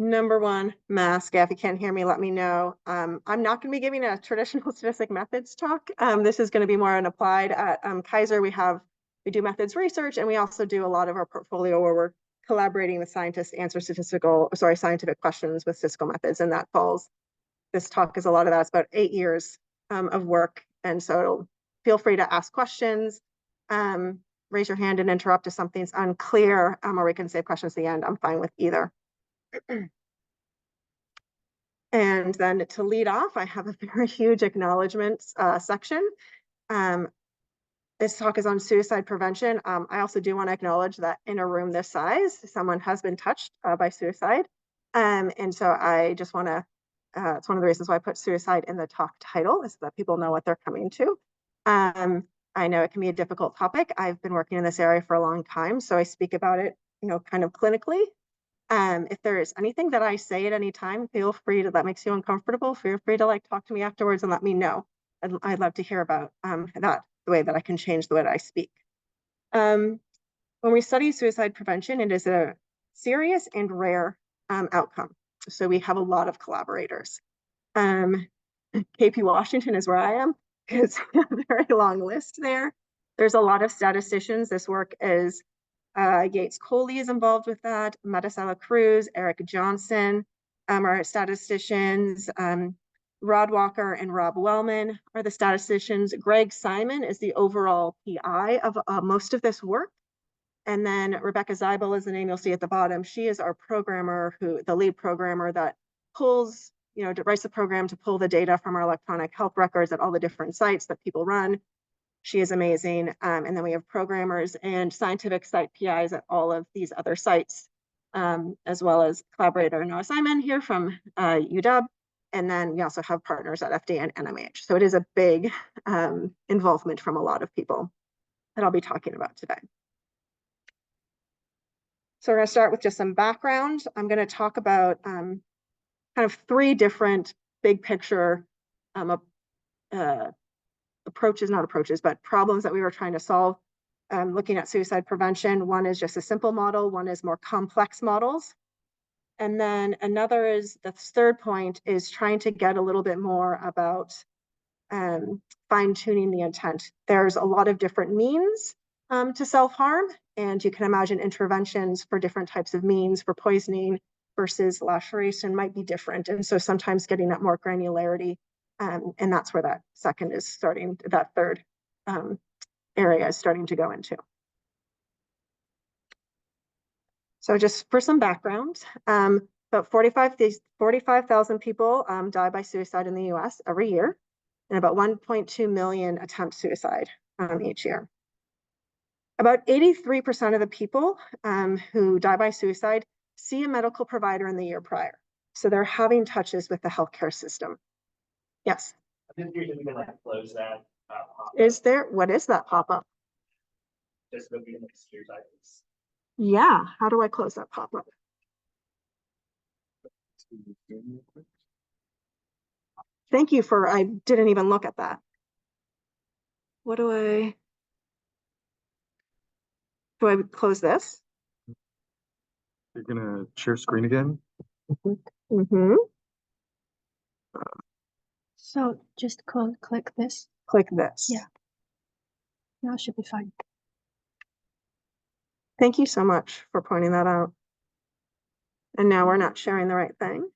Number one, mask. If you can't hear me, let me know. I'm not going to be giving a traditional statistic methods talk. This is going to be more an applied. At Kaiser, we do methods research, and we also do a lot of our portfolio where we're collaborating with scientists to answer scientific questions with statistical methods, and that falls. This talk is a lot of that. It's about 8 years of work, and so feel free to ask questions. Raise your hand and interrupt if something's unclear, or we can save questions at the end. I'm fine with either. And then to lead off, I have a very huge acknowledgements section. This talk is on suicide prevention. I also do want to acknowledge that in a room this size, someone has been touched by suicide. And so I just want to, it's one of the reasons why I put suicide in the talk title, is so that people know what they're coming to. I know it can be a difficult topic. I've been working in this area for a long time, so I speak about it, kind of clinically. If there is anything that I say at any time, feel free to, that makes you uncomfortable, feel free to talk to me afterwards and let me know. I'd love to hear about that, the way that I can change the way that I speak. When we study suicide prevention, it is a serious and rare outcome. So we have a lot of collaborators. KP Washington is where I am. It's a very long list there. There's a lot of statisticians. This work is Yates Coley is involved with that. Metasela Cruz, Eric Johnson are statisticians. Rod Walker and Rob Wellman are the statisticians. Greg Simon is the overall PI of most of this work. And then Rebecca Zeibel is the name you'll see at the bottom. She is our programmer, the lead programmer that pulls, writes the program to pull the data from our electronic health records at all the different sites that people run. She is amazing. And then we have programmers and scientific site PIs at all of these other sites, as well as collaborator Noah Simon here from UW. And then we also have partners at FDA and NIH. So it is a big involvement from a lot of people that I'll be talking about today. So we're going to start with just some background. I'm going to talk about kind of 3 different big picture but problems that we were trying to solve looking at suicide prevention. One is just a simple model, one is more complex models. And then another is, the third point is trying to get a little bit more about fine-tuning the intent. There's a lot of different means to self-harm, and you can imagine interventions for different types of means for poisoning versus laceration might be different. And so sometimes getting that more granularity, and that's where that third area is starting to go into. So just for some background, about 45,000 people die by suicide in the US every year, and about 1.2 million attempt suicide each year. About 83% of the people who die by suicide see a medical provider in the year prior. So they're having touches with the healthcare system. Yes? I think you're going to close that. Is there? What is that pop-up? Just looking at exteriors items. Yeah. How do I close that pop-up? Thank you for, I didn't even look at that. What do I close this? You're gonna share screen again? Mm-hmm. So just click this. Click this. Yeah. Now it should be fine. Thank you so much for pointing that out. And now we're not sharing the right thing.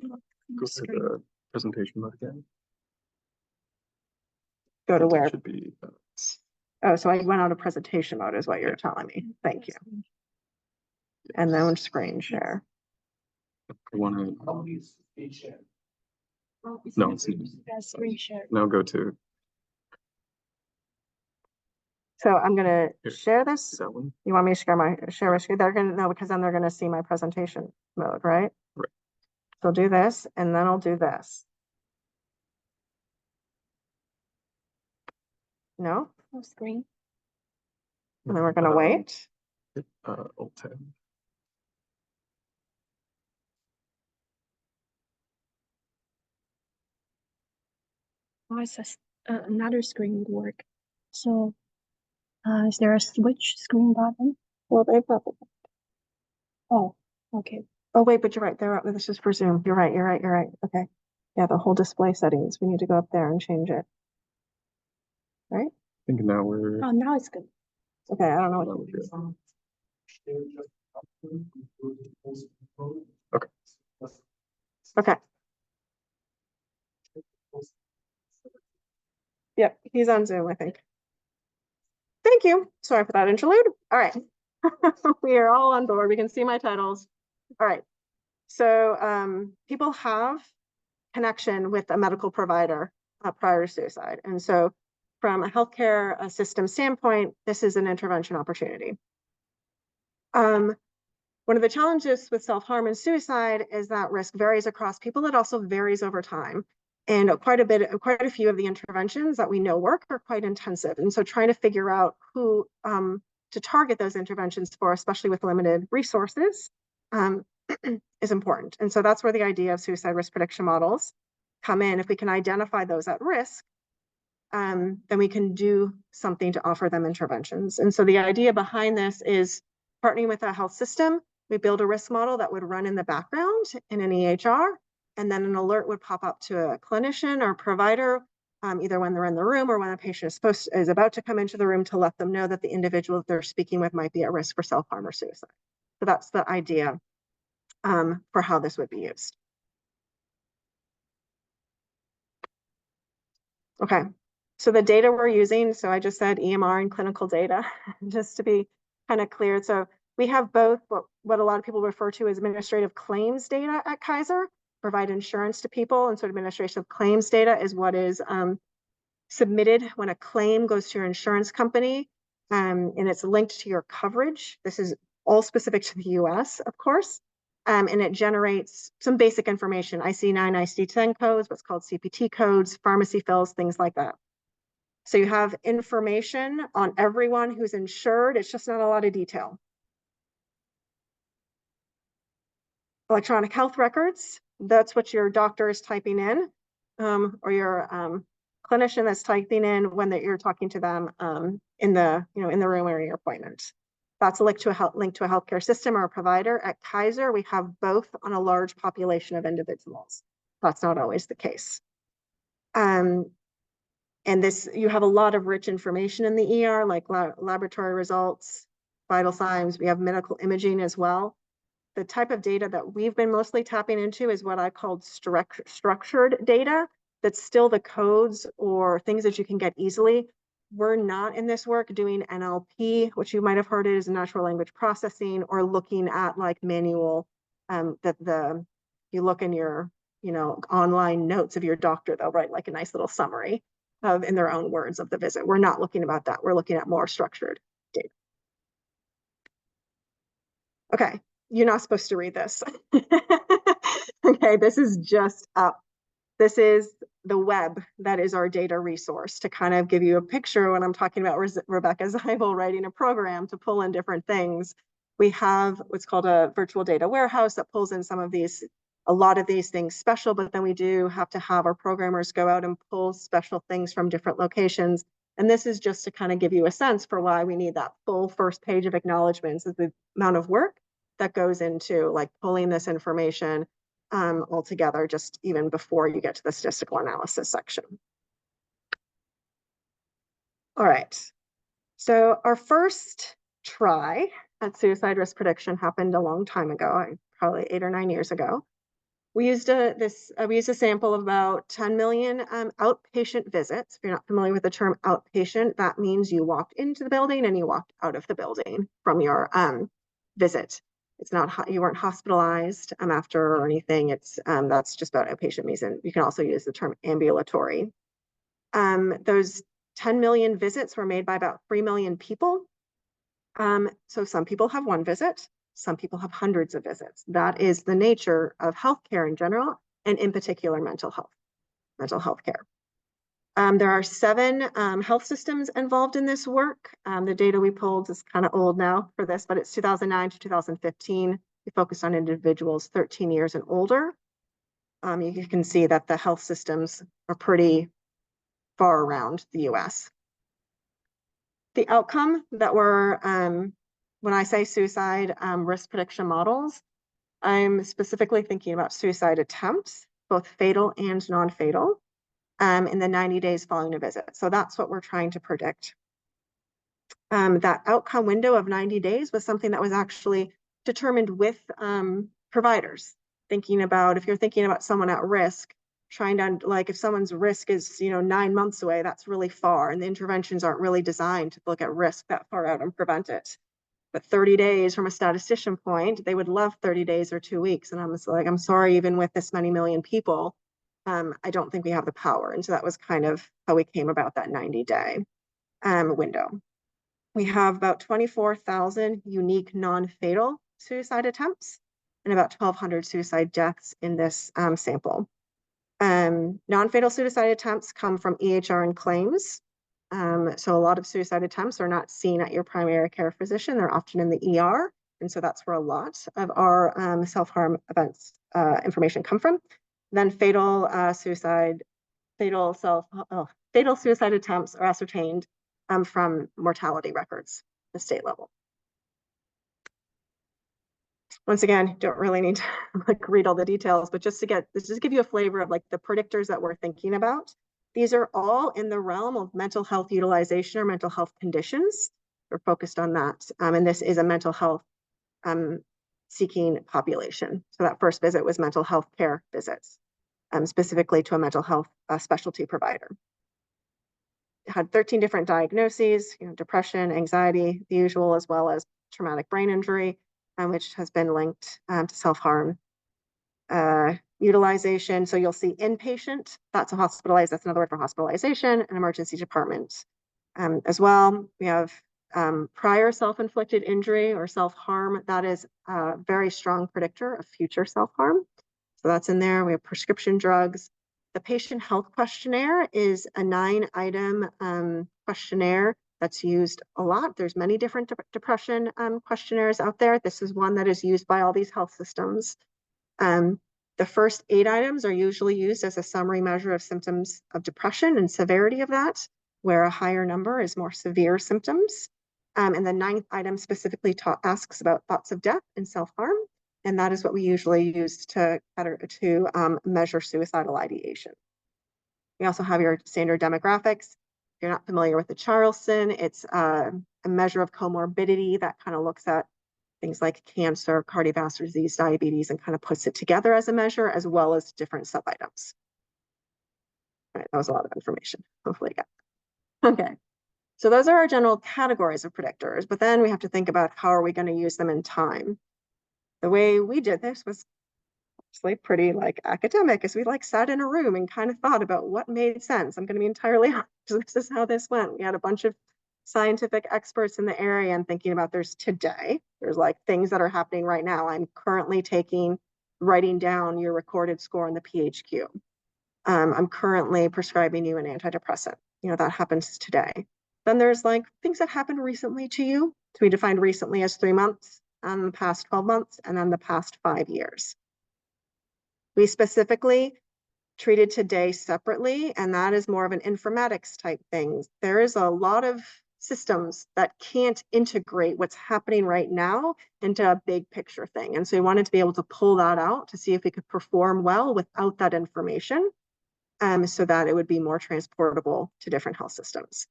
Go to the presentation mode again. Go to where? Should be. Oh, so I went out of presentation mode is what you're telling me. Thank you. And then screen share. I want to. No, it's screen share. now go to. So I'm gonna share this. That one. You want me to share my screen? They're gonna know, because then they're gonna see my presentation mode, right? Right. So I'll do this, and then I'll do this. No? No screen. And then we're gonna wait. Alt-Tab. Oh, it says another screen would work. So is there a switch screen button? Well, they've got Oh, okay. Oh, wait, but you're right. This is for Zoom. You're right. Okay. Yeah, the whole display settings. We need to go up there and change it. Right? I think now we're. Oh, now it's good. Okay, I don't know now what. we're good. Okay. Okay. Yep, he's on Zoom, I think. Thank you. Sorry for that interlude. All right. We are all on board. We can see my titles. All right. So people have connection with a medical provider prior to suicide. And so from a healthcare system standpoint, this is an intervention opportunity. One of the challenges with self-harm and suicide is that risk varies across people. It also varies over time. And quite a few of the interventions that we know work are quite intensive. And so trying to figure out who to target those interventions for, especially with limited resources, is important. And so that's where the idea of suicide risk prediction models come in. If we can identify those at risk, then we can do something to offer them interventions. And so the idea behind this is partnering with a health system. We build a risk model that would run in the background in an EHR, and then an alert would pop up to a clinician or provider, either when they're in the room or when a patient is about to come into the room, to let them know that the individual that they're speaking with might be at risk for self-harm or suicide. So that's the idea for how this would be used. Okay, so the data we're using, so I just said EMR and clinical data, just to be kind of clear. So we have both what a lot of people refer to as administrative claims data at Kaiser, provide insurance to people. And so administration of claims data is what is submitted when a claim goes to your insurance company, and it's linked to your coverage. This is all specific to the US, of course. And it generates some basic information, IC9, IC10 codes, what's called CPT codes, pharmacy fills, things like that. So you have information on everyone who's insured. It's just not a lot of detail. Electronic health records, that's what your doctor is typing in, or your clinician that's typing in when you're talking to them in the room or your appointment. That's a link to a healthcare system or a provider. At Kaiser, we have both on a large population of individuals. That's not always the case. And you have a lot of rich information in the ER, like laboratory results, vital signs. We have medical imaging as well. The type of data that we've been mostly tapping into is what I called structured data. That's still the codes or things that you can get easily. We're not in this work doing NLP, which you might have heard is natural language processing, or looking at like manual, you look in your, online notes of your doctor, they'll write like a nice little summary of in their own words of the visit. We're not looking about that. We're looking at more structured data. Okay, you're not supposed to read this. Okay, this is just up. This is the web that is our data resource to kind of give you a picture when I'm talking about Rebecca Zeibel writing a program to pull in different things. We have what's called a virtual data warehouse that pulls in a lot of these things special, but then we do have to have our programmers go out and pull special things from different locations. And this is just to kind of give you a sense for why we need that full first page of acknowledgements, is the amount of work that goes into like pulling this information all together, just even before you get to the statistical analysis section. All right, so our first try at suicide risk prediction happened a long time ago, probably 8 or 9 years ago. We used a sample of about 10 million outpatient visits. If you're not familiar with the term outpatient, that means you walked into the building and you walked out of the building from your visit. It's not, you weren't hospitalized after or anything. It's that's just about outpatient means. And you can also use the term ambulatory. Those 10 million visits were made by about 3 million people. So some people have one visit, some people have hundreds of visits. That is the nature of healthcare in general, and in particular mental health care. There are 7 health systems involved in this work. The data we pulled is kind of old now for this, but it's 2009 to 2015. We focused on individuals 13 years and older. You can see that the health systems are pretty far around the US. The outcome that we're when I say suicide risk prediction models, I'm specifically thinking about suicide attempts, both fatal and non-fatal, in the 90 days following a visit. So that's what we're trying to predict. That outcome window of 90 days was something that was actually determined with providers. Thinking about, if you're thinking about someone at risk, trying to, like, if someone's risk is, 9 months away, that's really far, and the interventions aren't really designed to look at risk that far out and prevent it. But 30 days from a statistician point, they would love 30 days or 2 weeks. And I'm just like, I'm sorry, even with this many million people, I don't think we have the power. And so that was kind of how we came about that 90-day window. We have about 24,000 unique non-fatal suicide attempts and about 1,200 suicide deaths in this sample. Non-fatal suicide attempts come from EHR and claims. So a lot of suicide attempts are not seen at your primary care physician. They're often in the ER. And so that's where a lot of our self-harm events information come from. Then fatal suicide attempts are ascertained from mortality records, the state level. Once again, don't really need to read all the details, but just to give you a flavor of the predictors that we're thinking about. These are all in the realm of mental health utilization or mental health conditions. We're focused on that. And this is a mental health seeking population. So that first visit was mental health care visits, specifically to a mental health specialty provider. It had 13 different diagnoses, depression, anxiety, the usual, as well as traumatic brain injury, which has been linked to self-harm utilization. So you'll see inpatient, that's another word for hospitalization, and emergency department. As well, we have prior self-inflicted injury or self-harm. That is a very strong predictor of future self-harm. So that's in there. We have prescription drugs. The patient health questionnaire is a 9-item questionnaire that's used a lot. There's many different depression questionnaires out there. This is one that is used by all these health systems. The first 8 items are usually used as a summary measure of symptoms of depression and severity of that, where a higher number is more severe symptoms. And the 9th item specifically asks about thoughts of death and self-harm. And that is what we usually use to measure suicidal ideation. We also have your standard demographics. If you're not familiar with the Charleston, it's a measure of comorbidity that kind of looks at things like cancer, cardiovascular disease, diabetes, and kind of puts it together as a measure, as well as different sub-items. All right, that was a lot of information. Hopefully you got that. Okay, so those are our general categories of predictors, but then we have to think about how are we going to use them in time. The way we did this was actually pretty academic, as we sat in a room and kind of thought about what made sense. I'm going to be entirely honest, this is how this went. We had a bunch of scientific experts in the area and thinking about there's things that are happening right now. I'm currently writing down your recorded score in the PHQ. I'm currently prescribing you an antidepressant. That happens today. Then there's things that happened recently to you. So we defined recently as 3 months, the past 12 months, and then the past 5 years. We specifically treated today separately, and that is more of an informatics type thing. There is a lot of systems that can't integrate what's happening right now into a big picture thing. And so we wanted to be able to pull that out to see if we could perform well without that information, so that it would be more transportable to different health systems.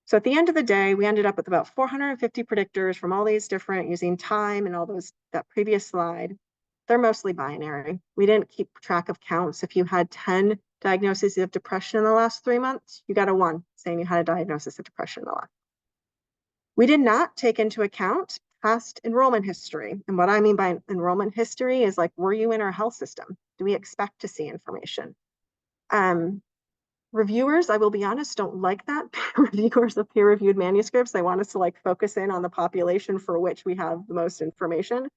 So at the end of the day, we ended up with about 450 predictors from all these different, using time and all that previous slide. They're mostly binary. We didn't keep track of counts. If you had 10 diagnoses of depression in the last 3 months, you got a 1 saying you had a diagnosis of depression in the last. We did not take into account past enrollment history. And what I mean by enrollment history is were you in our health system? Do we expect to see information? Reviewers, I will be honest, don't like that. Reviewers of peer-reviewed manuscripts, they want us to focus in on the population for which we have the most information.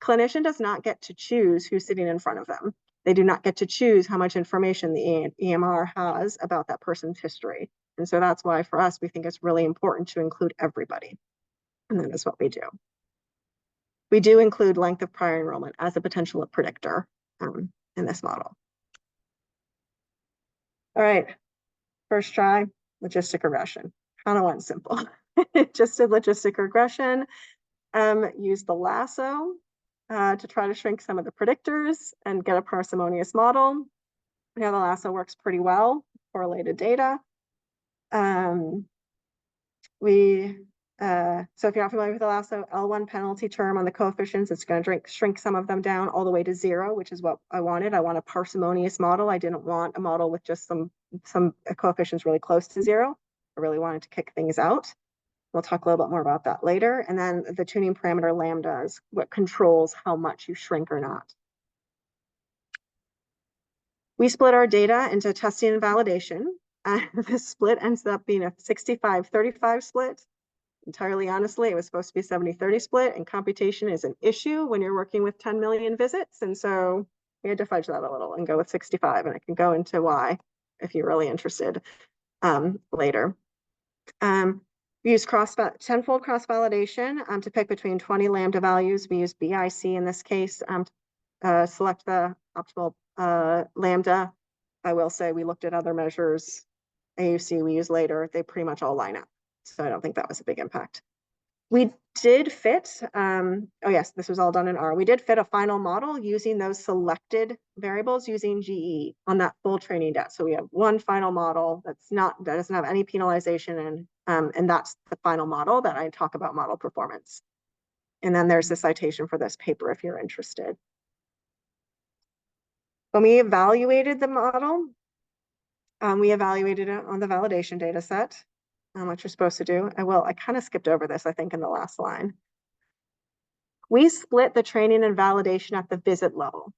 Clinician does not get to choose who's sitting in front of them. They do not get to choose how much information the EMR has about that person's history. And so that's why for us, we think it's really important to include everybody. And that is what we do. We do include length of prior enrollment as a potential predictor in this model. All right, first try, logistic regression. Kind of went simple. Just a logistic regression. Use the lasso to try to shrink some of the predictors and get a parsimonious model. The lasso works pretty well, correlated data. So if you're not familiar with the lasso, L1 penalty term on the coefficients, it's going to shrink some of them down all the way to 0, which is what I wanted. I want a parsimonious model. I didn't want a model with just some coefficients really close to 0. I really wanted to kick things out. We'll talk a little bit more about that later. And then the tuning parameter lambda is what controls how much you shrink or not. We split our data into testing and validation. This split ends up being a 65-35 split. Entirely honestly, it was supposed to be a 70-30 split, and computation is an issue when you're working with 10 million visits. And so we had to fudge that a little and go with 65, and I can go into why if you're really interested later. We use tenfold cross-validation to pick between 20 lambda values. We use BIC in this case to select the optimal lambda. I will say we looked at other measures. AUC we use later. They pretty much all line up. So I don't think that was a big impact. We did fit, oh yes, this was all done in R. We did fit a final model using those selected variables using GE on that full training data. So we have one final model that doesn't have any penalization, and that's the final model that I talk about model performance. And then there's the citation for this paper if you're interested. When we evaluated the model, we evaluated it on the validation data set. What you're supposed to do. I kind of skipped over this, I think, in the last line. We split the training and validation at the visit level.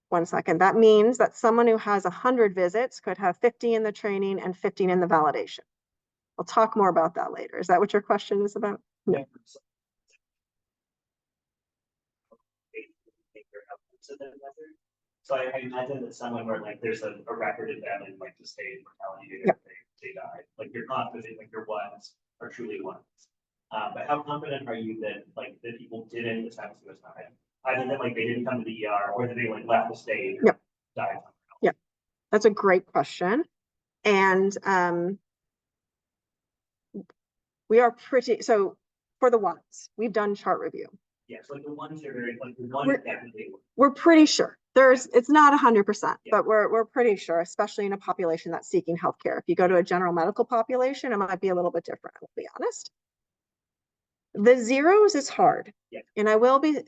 1 second. That means that someone who has 100 visits could have 50 in the training and 15 in the validation. We'll talk more about that later. Is that what your question is about? No. So I imagine that someone where like there's a record of them in like the state mortality data, they died. Like you're confident like your ones are truly ones. But how confident are you that like that people didn't attempt suicide? Either that like they didn't come to the ER or that they like left the state or died. Yeah, that's a great question. And we are pretty, so for the ones, we've done chart review. Yes, like the ones that are like the one definitely. We're pretty sure. It's not 100%, but we're pretty sure, especially in a population that's seeking healthcare. If you go to a general medical population, it might be a little bit different, I'll be honest. The zeros is hard. Yeah. And I will be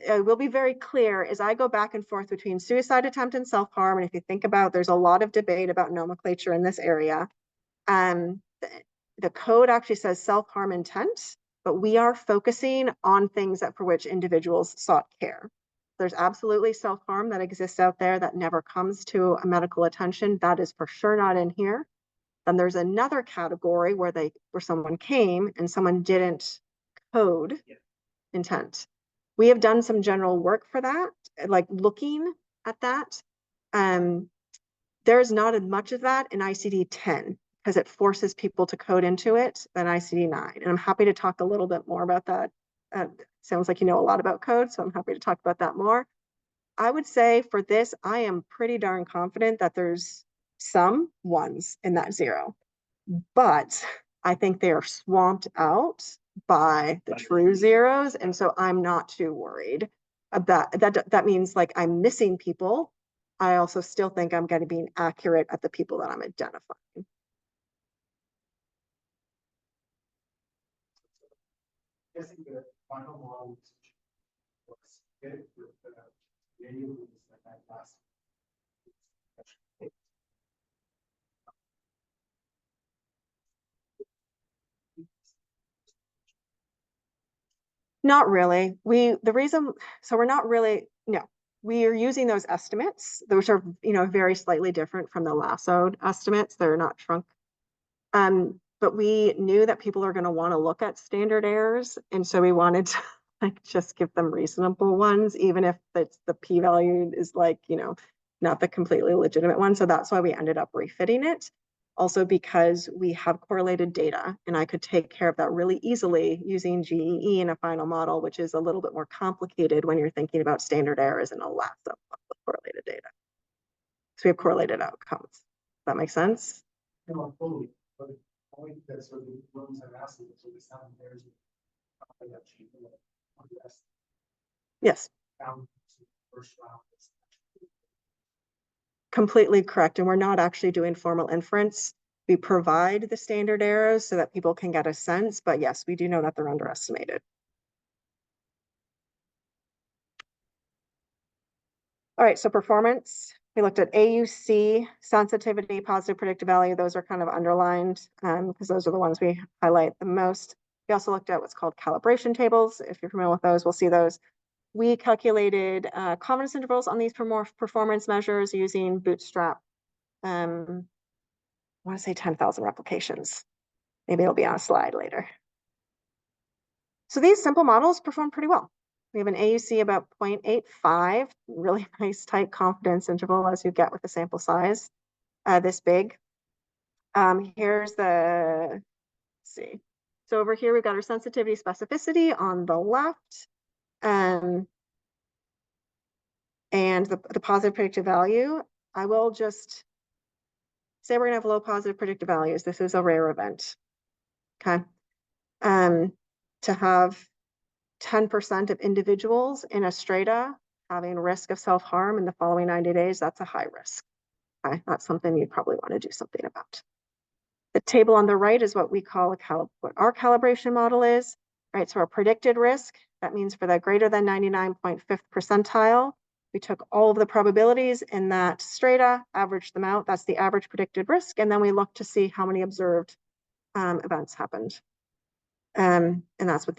very clear as I go back and forth between suicide attempt and self-harm. And if you think about, there's a lot of debate about nomenclature in this area. The code actually says self-harm intent, but we are focusing on things that for which individuals sought care. There's absolutely self-harm that exists out there that never comes to a medical attention. That is for sure not in here. Then there's another category where someone came and someone didn't code intent. We have done some general work for that, like looking at that. There's not as much of that in ICD-10 because it forces people to code into it than ICD-9. And I'm happy to talk a little bit more about that. Sounds like you know a lot about code, so I'm happy to talk about that more. I would say for this, I am pretty darn confident that there's some ones in that 0, but I think they are swamped out by the true zeros. And so I'm not too worried about that. That means like I'm missing people. I also still think I'm going to be accurate at the people that I'm identifying. I think the final model was good with many that I passed. Not really. We're not really, no, we are using those estimates, which are, very slightly different from the lassoed estimates. They're not shrunk. But we knew that people are going to want to look at standard errors. And so we wanted to just give them reasonable ones, even if it's the p-value is not the completely legitimate one. So that's why we ended up refitting it. Also because we have correlated data and I could take care of that really easily using GEE in a final model, which is a little bit more complicated when you're thinking about standard errors in a lasso of correlated data. So we have correlated outcomes. Does that make sense? No, totally. But only because the ones I've asked, so the 7 pairs Yes, First round. completely correct. And we're not actually doing formal inference. We provide the standard errors so that people can get a sense, but yes, we do know that they're underestimated. All right, so performance, we looked at AUC, sensitivity, positive predictive value. Those are kind of underlined because those are the ones we highlight the most. We also looked at what's called calibration tables. If you're familiar with those, we'll see those. We calculated confidence intervals on these performance measures using Bootstrap. I want to say 10,000 replications. Maybe it'll be on a slide later. So these simple models perform pretty well. We have an AUC about 0.85, really nice tight confidence interval as you get with the sample size this big. Here's the, let's see. So over here, we've got our sensitivity specificity on the left. And the positive predictive value. I will just say we're gonna have low positive predictive values. This is a rare event, okay? To have 10% of individuals in a strata having risk of self-harm in the following 90 days, that's a high risk. Okay? That's something you'd probably want to do something about. The table on the right is what we call what our calibration model is, right? So our predicted risk, that means for the greater than 99.5th percentile, we took all of the probabilities in that strata, averaged them out. That's the average predicted risk. And then we looked to see how many observed events happened. And that's what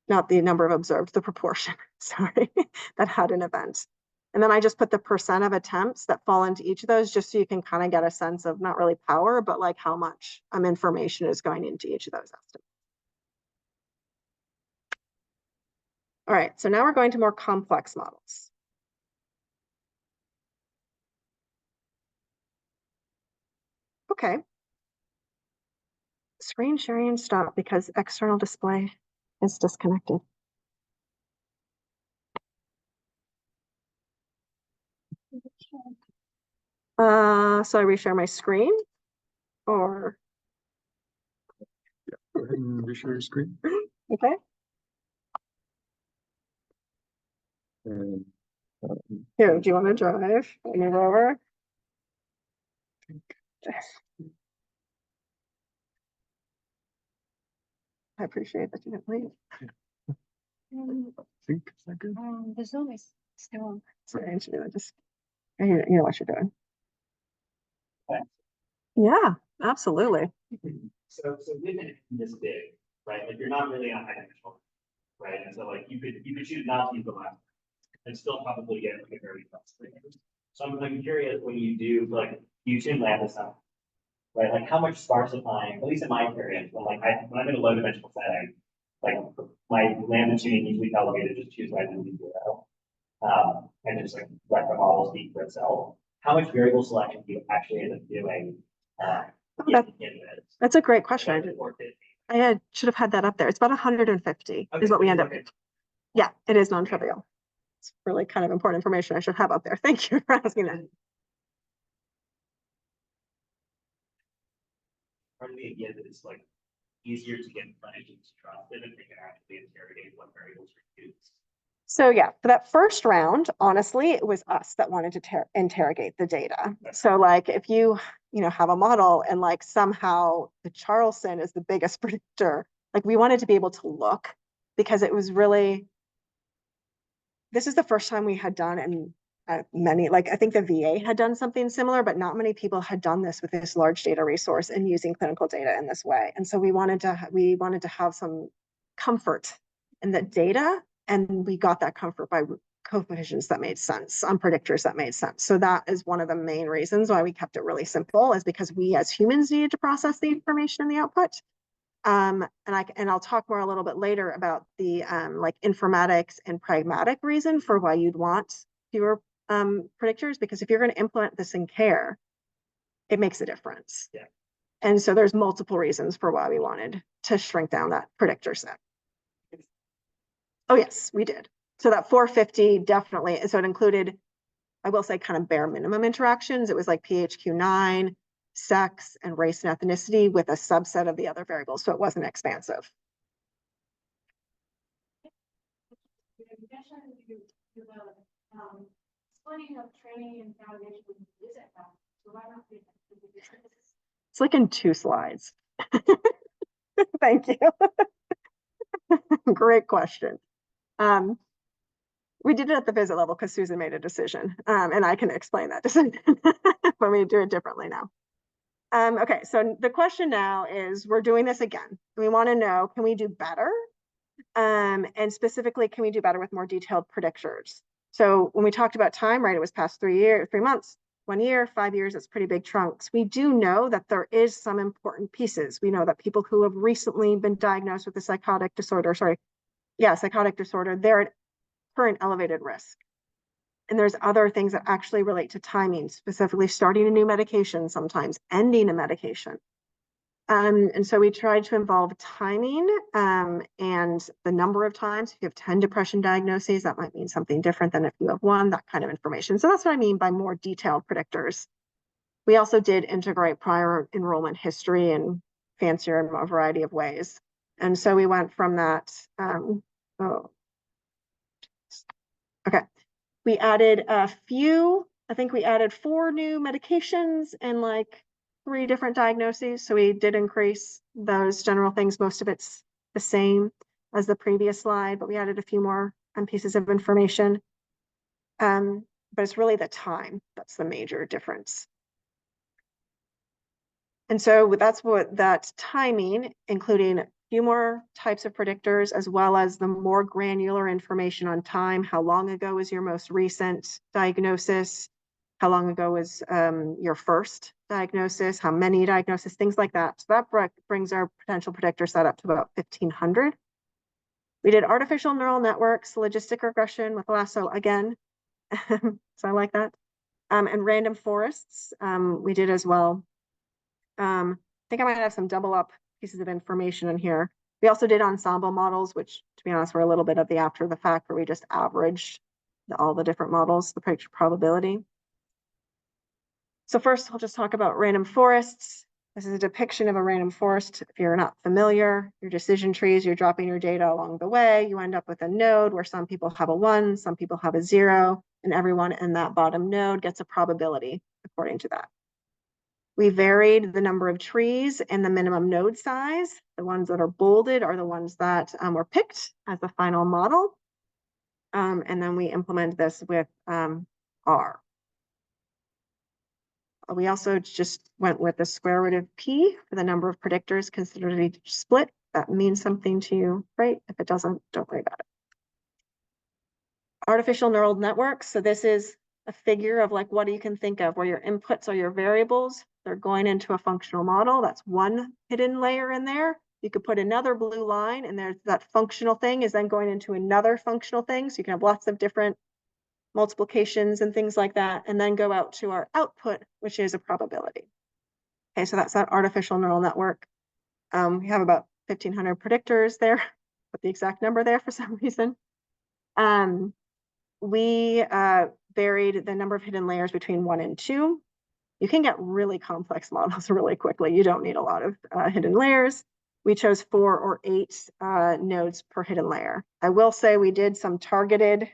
not the number of observed, the proportion, sorry, that had an event. And then I just put the percent of attempts that fall into each of those, just so you can kind of get a sense of not really power, but like how much information is going into each of those estimates. All right, so now we're going to more complex models. Okay. Screen sharing stopped because external display is disconnected. So I reshare my screen or? Yeah, go ahead and reshare your screen. Okay. And Here, do you want to drive? Move over. I appreciate that you didn't leave. I think, is that good? The Zoom is still on. Sorry, Angela, just you know what you're doing. Okay. Yeah, absolutely. So within this big, right? Like you're not really on high dimensional, right? And so like you could choose not to use the last and still probably get like a very fast thing. So I'm curious when you do like you tune land this out, right? Like how much sparsifying, at least in my experience, when when I'm in a low dimensional setting, like my lambda tuning usually tells me to just choose my movie zero. And just like let the model speak for itself. How much variable selection do you actually end up doing? That's a great question. I should have had that up there. It's about 150 is what we end up. Yeah, it is non-trivial. It's really kind of important information I should have up there. Thank you for asking that. Part of the idea that it's like easier to get clinicians trusted if they can actually interrogate what variables are used. So yeah, for that first round, honestly, it was us that wanted to interrogate the data. So like if you have a model and like somehow the Charleston is the biggest predictor, like we wanted to be able to look because it was really, this is the first time we had done and many, like I think the VA had done something similar, but not many people had done this with this large data resource and using clinical data in this way. And so we wanted to have some comfort in the data, and we got that comfort by coefficients that made sense, on predictors that made sense. So that is one of the main reasons why we kept it really simple, is because we as humans needed to process the information in the output. And I'll talk more a little bit later about the like informatics and pragmatic reason for why you'd want fewer predictors, because if you're going to implement this in care, it makes a difference. Yeah. And so there's multiple reasons for why we wanted to shrink down that predictor set. Oh yes, we did. So that 450 definitely, so it included, I will say, kind of bare minimum interactions. It was like PHQ-9, sex, and race and ethnicity with a subset of the other variables. So it wasn't expansive. mentioned the splitting of training and foundation is it now? So why not? It's like in 2 slides. Thank you. Great question. We did it at the visit level because Susan made a decision, and I can explain that decision, but we do it differently now. Okay, so the question now is, we're doing this again. We want to know, can we do better? And specifically, can we do better with more detailed predictors? So when we talked about time, right, it was past 3 months, 1 year, 5 years, it's pretty big chunks. We do know that there is some important pieces. We know that people who have recently been diagnosed with a psychotic disorder, they're at current elevated risk. And there's other things that actually relate to timing, specifically starting a new medication, sometimes ending a medication. And so we tried to involve timing and the number of times. If you have 10 depression diagnoses, that might mean something different than if you have 1, that kind of information. So that's what I mean by more detailed predictors. We also did integrate prior enrollment history and fancier in a variety of ways. And so we went from that. Okay. We added a few, I think we added 4 new medications and like 3 different diagnoses. So we did increase those general things. Most of it's the same as the previous slide, but we added a few more pieces of information. But it's really the time that's the major difference. And so that's what that timing, including a few more types of predictors, as well as the more granular information on time. How long ago was your most recent diagnosis? How long ago was your first diagnosis? How many diagnoses? Things like that. So that brings our potential predictor set up to about 1,500. We did artificial neural networks, logistic regression with lasso again. So I like that. And random forests we did as well. I think I might have some double up pieces of information in here. We also did ensemble models, which to be honest, were a little bit of the after the fact, where we just averaged all the different models, the predicted probability. So first, I'll just talk about random forests. This is a depiction of a random forest. If you're not familiar, your decision trees, you're dropping your data along the way. You end up with a node where some people have a 1, some people have a 0, and everyone in that bottom node gets a probability according to that. We varied the number of trees and the minimum node size. The ones that are bolded are the ones that were picked as the final model. And then we implement this with R. We also just went with the square root of P for the number of predictors considered each split. That means something to you, right? If it doesn't, don't worry about it. Artificial neural networks. So this is a figure of like what you can think of where your inputs are your variables. They're going into a functional model. That's one hidden layer in there. You could put another blue line, and there's that functional thing is then going into another functional thing. So you can have lots of different multiplications and things like that, and then go out to our output, which is a probability. Okay, so that's that artificial neural network. We have about 1,500 predictors there, put the exact number there for some reason. We varied the number of hidden layers between 1 and 2. You can get really complex models really quickly. You don't need a lot of hidden layers. We chose 4 or 8 nodes per hidden layer. I will say we did some targeted,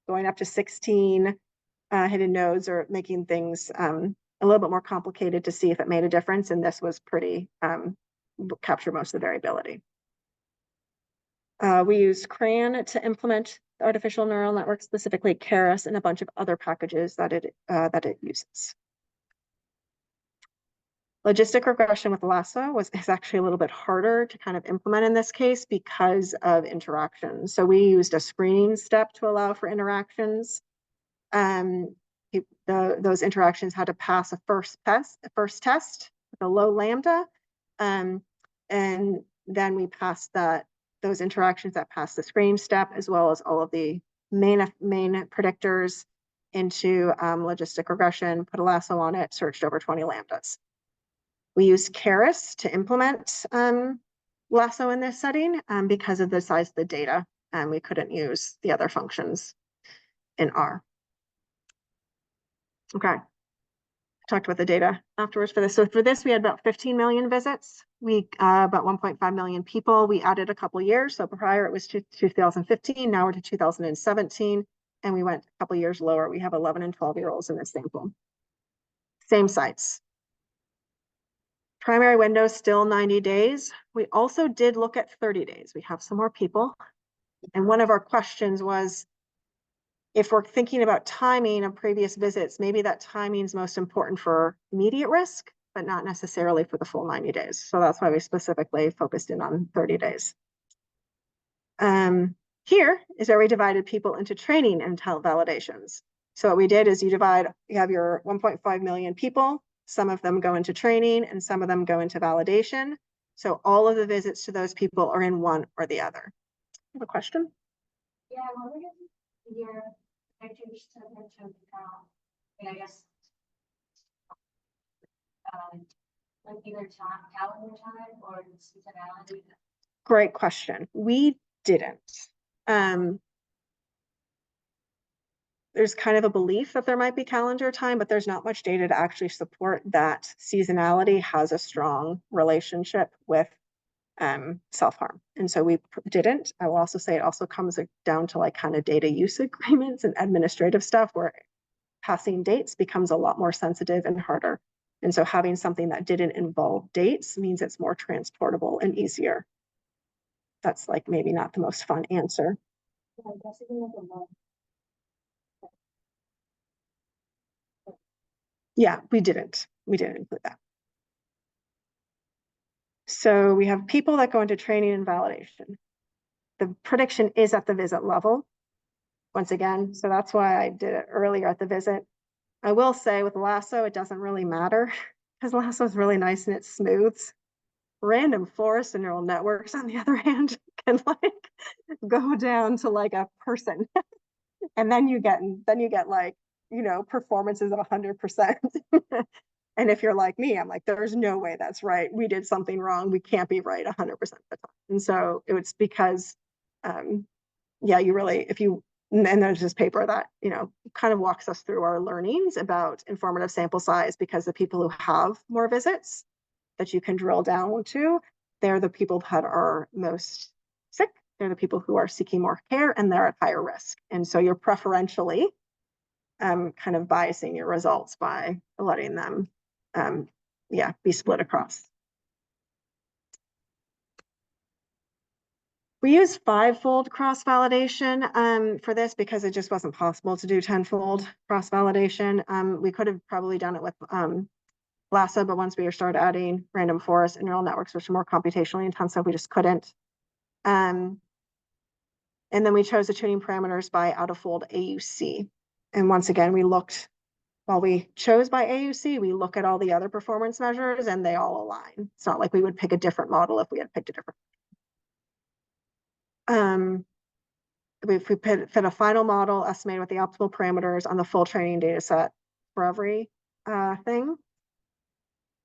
going up to 16 hidden nodes, or making things a little bit more complicated to see if it made a difference. And this was pretty, capture most of the variability. We used CRAN to implement the artificial neural network, specifically Keras, and a bunch of other packages that it uses. Logistic regression with lasso is actually a little bit harder to kind of implement in this case because of interactions. So we used a screening step to allow for interactions. Those interactions had to pass a first test with a low lambda, and then we passed those interactions that passed the screening step, as well as all of the main predictors into logistic regression, put a lasso on it, searched over 20 lambdas. We used Keras to implement lasso in this setting because of the size of the data, and we couldn't use the other functions in R. Okay, talked about the data afterwards for this. So for this, we had about 15 million visits. We about 1.5 million people. We added a couple years. So prior it was 2015. Now we're to 2017, and we went a couple years lower. We have 11 and 12-year-olds in this sample. Same sites. Primary window still 90 days. We also did look at 30 days. We have some more people. And one of our questions was, if we're thinking about timing of previous visits, maybe that timing is most important for immediate risk, but not necessarily for the full 90 days. So that's why we specifically focused in on 30 days. Here is where we divided people into training and validations. So what we did is you have your 1.5 million people. Some of them go into training and some of them go into validation. So all of the visits to those people are in one or the other. You have a question? Yeah, well, we're gonna your pictures to the I guess like either calendar time or seasonality. Great question. We didn't. There's kind of a belief that there might be calendar time, but there's not much data to actually support that seasonality has a strong relationship with self-harm. And so we didn't. I will also say it also comes down to like kind of data use agreements and administrative stuff where passing dates becomes a lot more sensitive and harder. And so having something that didn't involve dates means it's more transportable and easier. That's like maybe not the most fun answer. Yeah, we didn't include that. So we have people that go into training and validation. The prediction is at the visit level, once again. So that's why I did it earlier at the visit. I will say with Lasso, it doesn't really matter because Lasso is really nice and it smooths. Random forest and neural networks, on the other hand, can like go down to like a person. And then you get like, performances of 100%. And if you're like me, I'm like, there's no way that's right. We did something wrong. We can't be right 100% of the time. And so it's because, yeah, you really, and there's this paper that, kind of walks us through our learnings about informative sample size, because the people who have more visits that you can drill down to, they're the people that are most sick. They're the people who are seeking more care and they're at higher risk. And so you're preferentially kind of biasing your results by letting them be split across. We use 5-fold cross-validation for this because it just wasn't possible to do 10-fold cross-validation. We could have probably done it with Lasso, but once we started adding random forest and neural networks, which are more computationally intensive, we just couldn't. And then we chose the tuning parameters by out-of-fold AUC. And once again, while we chose by AUC, we look at all the other performance measures and they all align. It's not like we would pick a different model if we had picked a different. If we fit a final model estimated with the optimal parameters on the full training data set for every thing.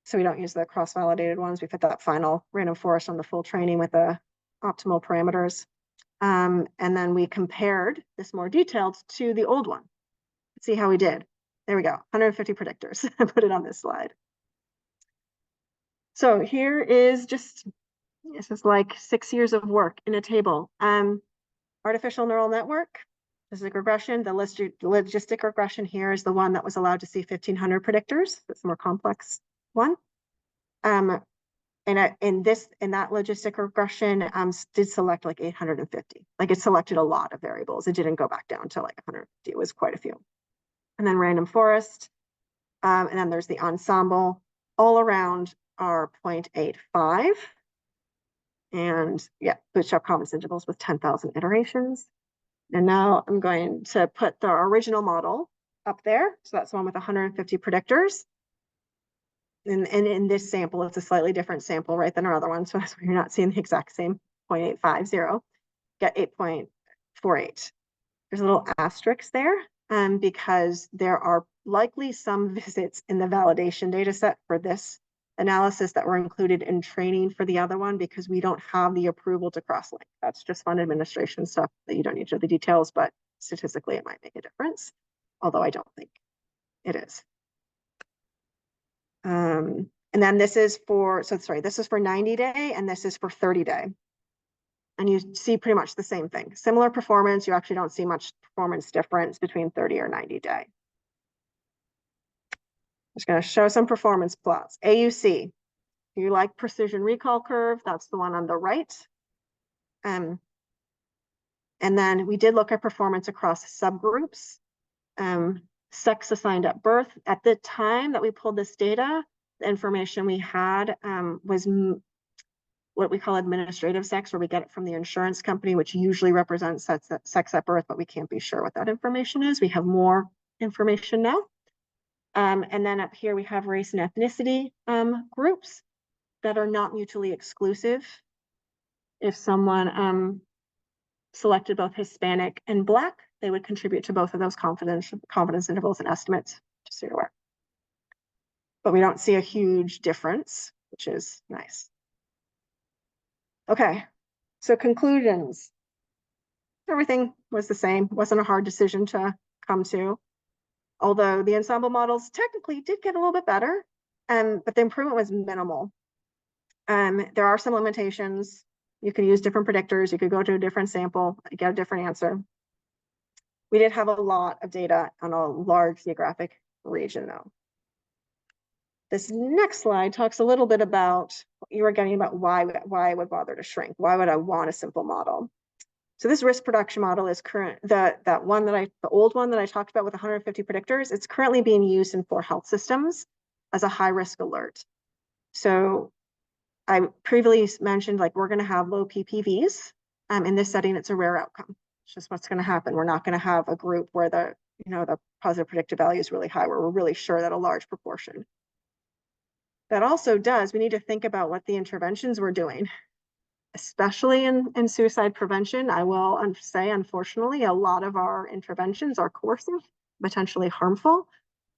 So we don't use the cross-validated ones. We fit that final random forest on the full training with the optimal parameters. And then we compared this more detailed to the old one. Let's see how we did. There we go, 150 predictors. I put it on this slide. So here is this is like 6 years of work in a table. Artificial neural network, logistic regression. The logistic regression here is the one that was allowed to see 1,500 predictors. It's a more complex one. And in that logistic regression, did select like 850. Like it selected a lot of variables. It didn't go back down to like 150. It was quite a few. And then random forest. And then there's the ensemble. All around are 0.85. And yeah, bootstrap confidence intervals with 10,000 iterations. And now I'm going to put the original model up there. So that's one with 150 predictors. And in this sample, it's a slightly different sample, right, than our other one. So that's why you're not seeing the exact same 0.850. Get 8.48. There's a little asterisk there because there are likely some visits in the validation data set for this analysis that were included in training for the other one because we don't have the approval to cross-link. That's just fund administration stuff that you don't need to know the details, but statistically it might make a difference, although I don't think it is. And then this is for, so sorry, this is for 90-day and this is for 30-day. And you see pretty much the same thing. Similar performance, you actually don't see much performance difference between 30 or 90-day. Just gonna show some performance plots. AUC, you like precision recall curve, that's the one on the right. And then we did look at performance across subgroups. Sex assigned at birth. At the time that we pulled this data, the information we had was what we call administrative sex, where we get it from the insurance company, which usually represents sex at birth, but we can't be sure what that information is. We have more information now. And then up here we have race and ethnicity groups that are not mutually exclusive. If someone selected both Hispanic and Black, they would contribute to both of those confidence intervals and estimates, just so you're aware. But we don't see a huge difference, which is nice. Okay, so conclusions. Everything was the same, wasn't a hard decision to come to. Although the ensemble models technically did get a little bit better, but the improvement was minimal. There are some limitations. You could use different predictors. You could go to a different sample, get a different answer. We did have a lot of data on a large geographic region though. This next slide talks a little bit about what you were getting about why I would bother to shrink. Why would I want a simple model? So this risk production model is current, the old one that I talked about with 150 predictors, it's currently being used in 4 health systems as a high risk alert. So I previously mentioned, like, we're going to have low PPVs. In this setting, it's a rare outcome. It's just what's going to happen. We're not going to have a group where the positive predictive value is really high, where we're really sure that a large proportion. That also does, we need to think about what the interventions we're doing, especially in suicide prevention. I will say, unfortunately, a lot of our interventions are coercive, potentially harmful.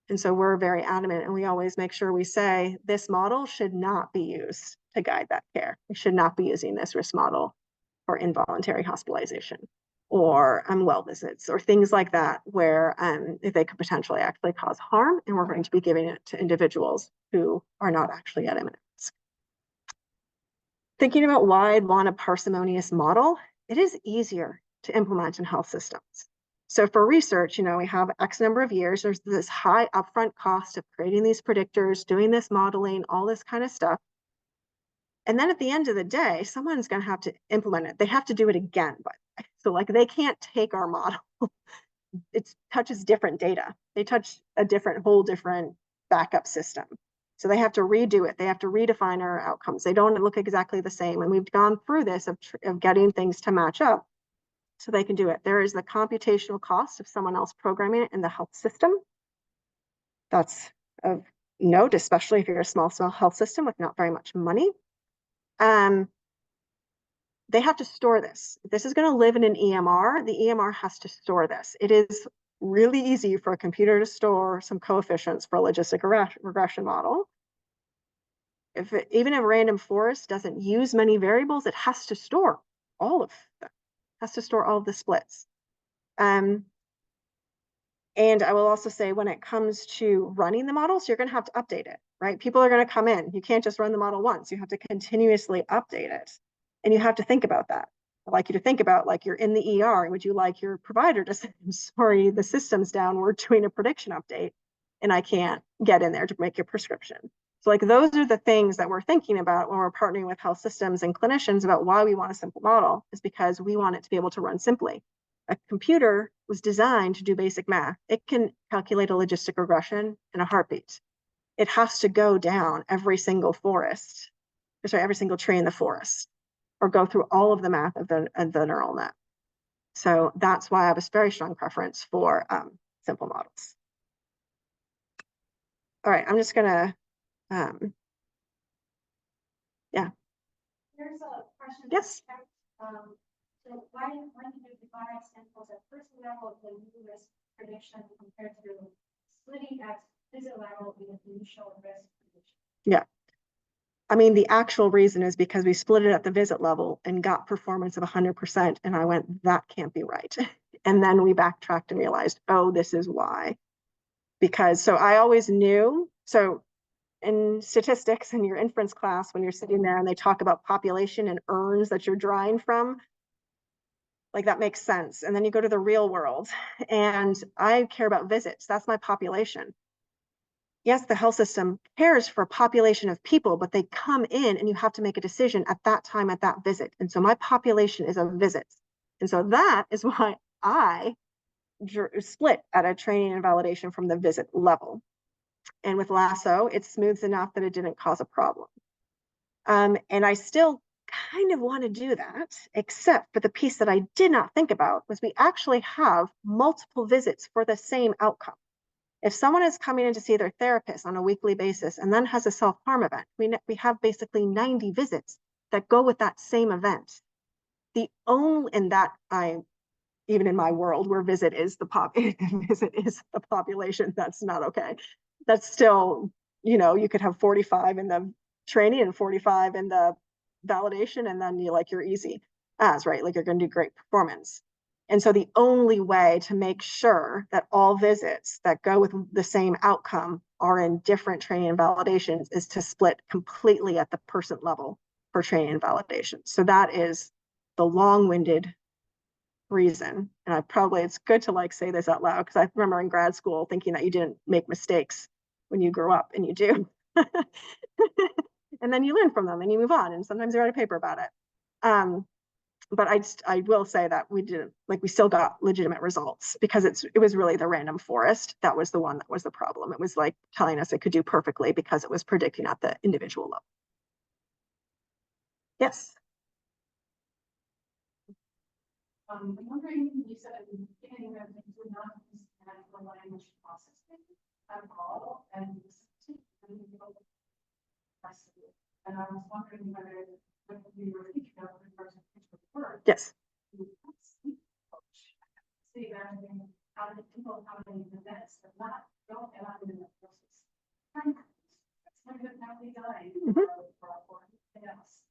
And so we're very adamant, and we always make sure we say this model should not be used to guide that care. We should not be using this risk model for involuntary hospitalization or well visits or things like that, where they could potentially actually cause harm, and we're going to be giving it to individuals who are not actually at imminent risk. Thinking about why I'd want a parsimonious model, it is easier to implement in health systems. So for research, we have X number of years, there's this high upfront cost of creating these predictors, doing this modeling, all this kind of stuff. And then at the end of the day, someone's going to have to implement it. They have to do it again, by the way. So like, they can't take our model. It touches different data. They touch a whole different backup system. So they have to redo it. They have to redefine our outcomes. They don't look exactly the same. And we've gone through this of getting things to match up so they can do it. There is the computational cost of someone else programming it in the health system. That's of note, especially if you're a small health system with not very much money. They have to store this. If this is going to live in an EMR, the EMR has to store this. It is really easy for a computer to store some coefficients for a logistic regression model. If even a random forest doesn't use many variables, it has to store all of them. It has to store all of the splits. And I will also say, when it comes to running the models, you're going to have to update it, right? People are going to come in. You can't just run the model once. You have to continuously update it. And you have to think about that. I'd like you to think about, like, you're in the ER. Would you like your provider to say, sorry, the system's down, we're doing a prediction update, and I can't get in there to make your prescription. So like, those are the things that we're thinking about when we're partnering with health systems and clinicians about why we want a simple model, is because we want it to be able to run simply. A computer was designed to do basic math. It can calculate a logistic regression in a heartbeat. It has to go down every single every single tree in the forest, or go through all of the math of the neural net. So that's why I have a very strong preference for simple models. All right, I'm just gonna, yeah. There's a question. Yes. So why did you divide samples at first level of the new risk prediction compared to splitting at visit level in the initial risk prediction? Yeah. I mean, the actual reason is because we split it at the visit level and got performance of 100%. And I went, that can't be right. And then we backtracked and realized, oh, this is why. Because, so I always knew, so in statistics in your inference class when you're sitting there and they talk about population and urns that you're drawing from. Like that makes sense. And then you go to the real world and I care about visits. That's my population. Yes, the health system cares for a population of people, but they come in and you have to make a decision at that time, at that visit. And so my population is of visits. And so that is why I split at a training and validation from the visit level. And with Lasso, it's smooth enough that it didn't cause a problem. And I still kind of want to do that, except for the piece that I did not think about was we actually have multiple visits for the same outcome. If someone is coming in to see their therapist on a weekly basis and then has a self-harm event, we have basically 90 visits that go with that same event. And that even in my world where visit is the population, that's not okay. That's still, you could have 45 in the training and 45 in the validation, and then you're easy as, right? Like you're going to do great performance. And so the only way to make sure that all visits that go with the same outcome are in different training and validations is to split completely at the person level for training and validation. So that is the long-winded reason. And it's good to say this out loud, because I remember in grad school thinking that you didn't make mistakes when you grow up, and you do. And then you learn from them and you move on, and sometimes you write a paper about it. But I will say that we still got legitimate results, because it was really the random forest that was the one that was the problem. It was telling us it could do perfectly because it was predicting at the individual level. Yes. I'm wondering, you said at the beginning that you do not use natural language processing at all, and I was wondering whether when we were thinking about the person who word. Yes. See that how many people, how many events that don't allow in the process. That's kind of how we die or anything else.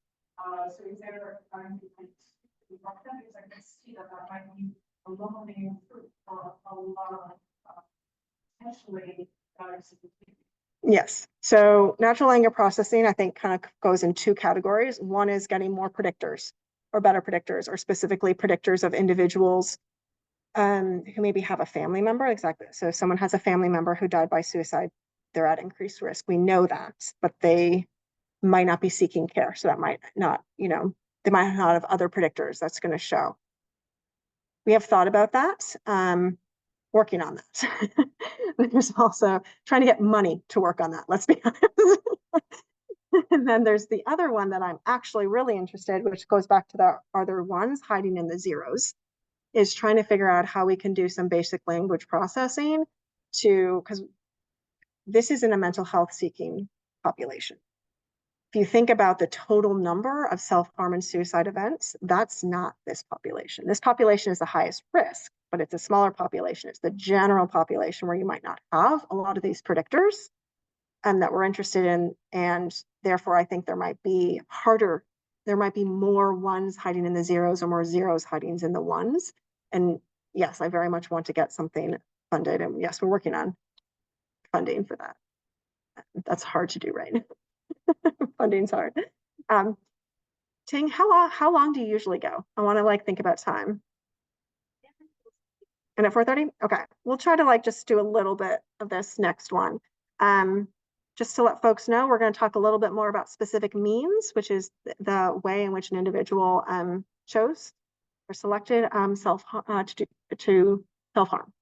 So is there because I can see that might be a low-hanging fruit for a lot of potentially Yes. So natural language processing, I think, kind of goes in two categories. One is getting more predictors or better predictors, or specifically predictors of individuals who maybe have a family member. Exactly. So if someone has a family member who died by suicide, they're at increased risk. We know that, but they might not be seeking care. So that might not, they might not have other predictors that's going to show. We have thought about that, working on that. There's also trying to get money to work on that, let's be honest. And then there's the other one that I'm actually really interested, which goes back to the other ones hiding in the zeros, is trying to figure out how we can do some basic language processing because this is in a mental health seeking population. If you think about the total number of self-harm and suicide events, that's not this population. This population is the highest risk, but it's a smaller population. It's the general population where you might not have a lot of these predictors that we're interested in. And therefore, I think there might be more ones hiding in the zeros or more zeros hiding in the ones. And yes, I very much want to get something funded. And yes, we're working on funding for that. That's hard to do right now. Funding's hard. Ting, how long do you usually go? I want to think about time. And at 4:30? Okay. We'll try to just do a little bit of this next one. Just to let folks know, we're going to talk a little bit more about specific means, which is the way in which an individual chose or selected to self-harm.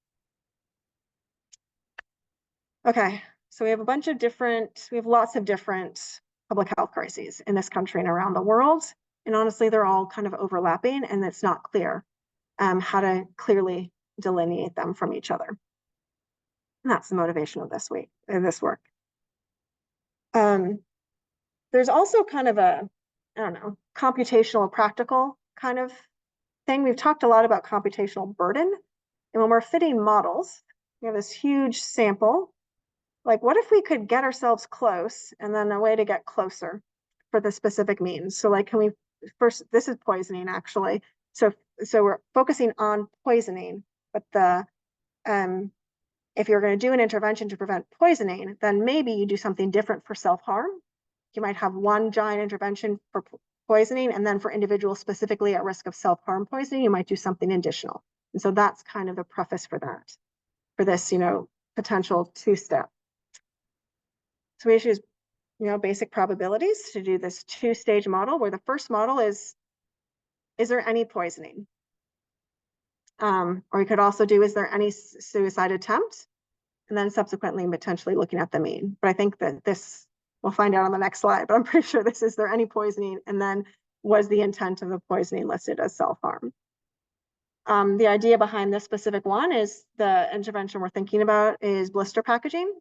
Okay. So we have lots of different public health crises in this country and around the world. And honestly, they're all kind of overlapping, and it's not clear how to clearly delineate them from each other. And that's the motivation of this work. There's also kind of a, computational practical kind of thing. We've talked a lot about computational burden. And when we're fitting models, we have this huge sample. What if we could get ourselves close and then a way to get closer for the specific means? So can we first, this is poisoning actually. So we're focusing on poisoning, but the if you're going to do an intervention to prevent poisoning, then maybe you do something different for self-harm. You might have one giant intervention for poisoning, and then for individuals specifically at risk of self-harm poisoning, you might do something additional. And so that's kind of the preface for that, for this, potential two-step. So we use, basic probabilities to do this two-stage model, where the first model is there any poisoning? Or you could also do, is there any suicide attempt? And then subsequently potentially looking at the mean. But I think that this, we'll find out on the next slide, but I'm pretty sure this is there any poisoning, and then was the intent of the poisoning listed as self-harm. The idea behind this specific one is the intervention we're thinking about is blister packaging.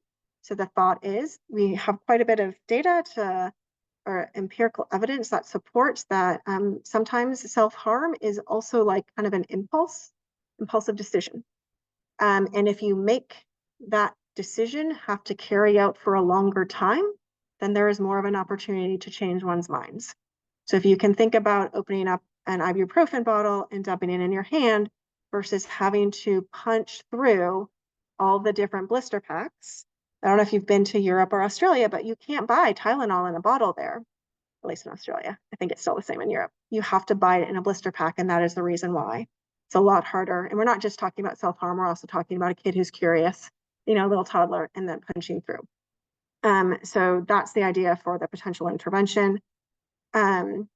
So the thought is we have quite a bit of data or empirical evidence that supports that sometimes self-harm is also like kind of an impulsive decision. And if you make that decision have to carry out for a longer time, then there is more of an opportunity to change one's minds. So if you can think about opening up an ibuprofen bottle and dumping it in your hand versus having to punch through all the different blister packs. I don't know if you've been to Europe or Australia, but you can't buy Tylenol in a bottle there, at least in Australia. I think it's still the same in Europe. You have to buy it in a blister pack, and that is the reason why. It's a lot harder. And we're not just talking about self-harm, we're also talking about a kid who's curious, a little toddler, and then punching through. So that's the idea for the potential intervention. And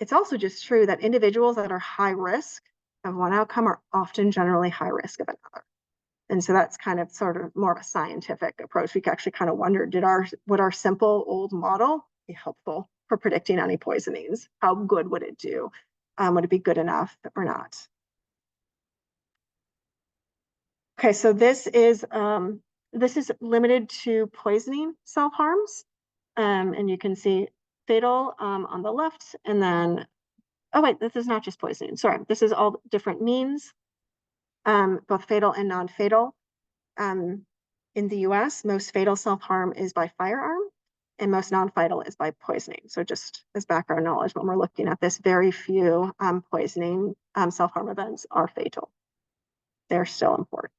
it's also just true that individuals that are high risk of one outcome are often generally high risk of another. And so that's kind of sort of more of a scientific approach. We actually kind of wonder, would our simple old model be helpful for predicting any poisonings? How good would it do? Would it be good enough or not? Okay, so this is limited to poisoning self-harms. And you can see fatal on the left, and then, oh wait, this is not just poisoning. Sorry, this is all different means, both fatal and non-fatal. In the US, most fatal self-harm is by firearm, and most non-fatal is by poisoning. So just as background knowledge, when we're looking at this, very few poisoning self-harm events are fatal. They're still important.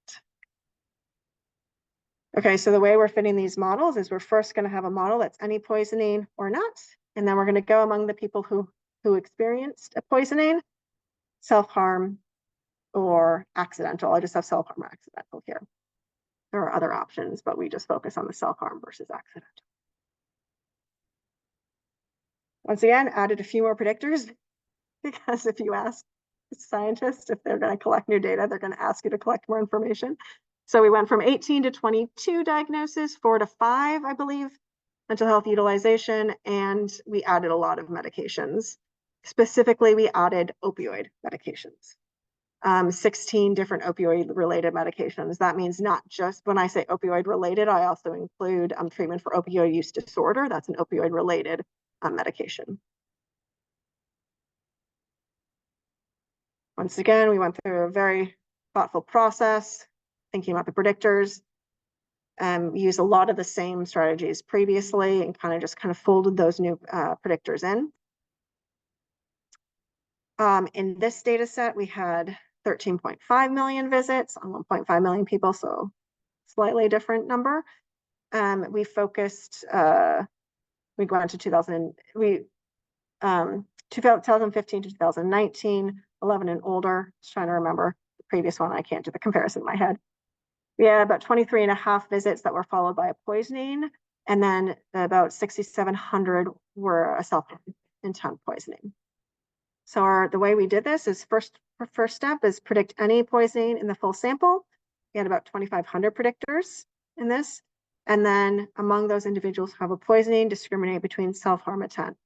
Okay, so the way we're fitting these models is we're first going to have a model that's any poisoning or not, and then we're going to go among the people who experienced a poisoning, self-harm, or accidental. I just have self-harm or accidental here. There are other options, but we just focus on the self-harm versus accidental. Once again, added a few more predictors, because if you ask scientists if they're going to collect new data, they're going to ask you to collect more information. So we went from 18 to 22 diagnoses, 4 to 5, I believe, mental health utilization, and we added a lot of medications. Specifically, we added opioid medications. 16 different opioid-related medications. That means not just, when I say opioid-related, I also include treatment for opioid use disorder. That's an opioid-related medication. Once again, we went through a very thoughtful process, thinking about the predictors. We used a lot of the same strategies previously and kind of folded those new predictors in. In this data set, we had 13.5 million visits on 1.5 million people, so slightly different number. We focused, we went to 2015 to 2019, 11 and older. Just trying to remember the previous one. I can't do the comparison in my head. We had about 23.5 visits that were followed by a poisoning, and then about 6,700 were a self-intent poisoning. So the way we did this is first step is predict any poisoning in the full sample. We had about 2,500 predictors in this. And then among those individuals who have a poisoning, discriminate between self-harm intent.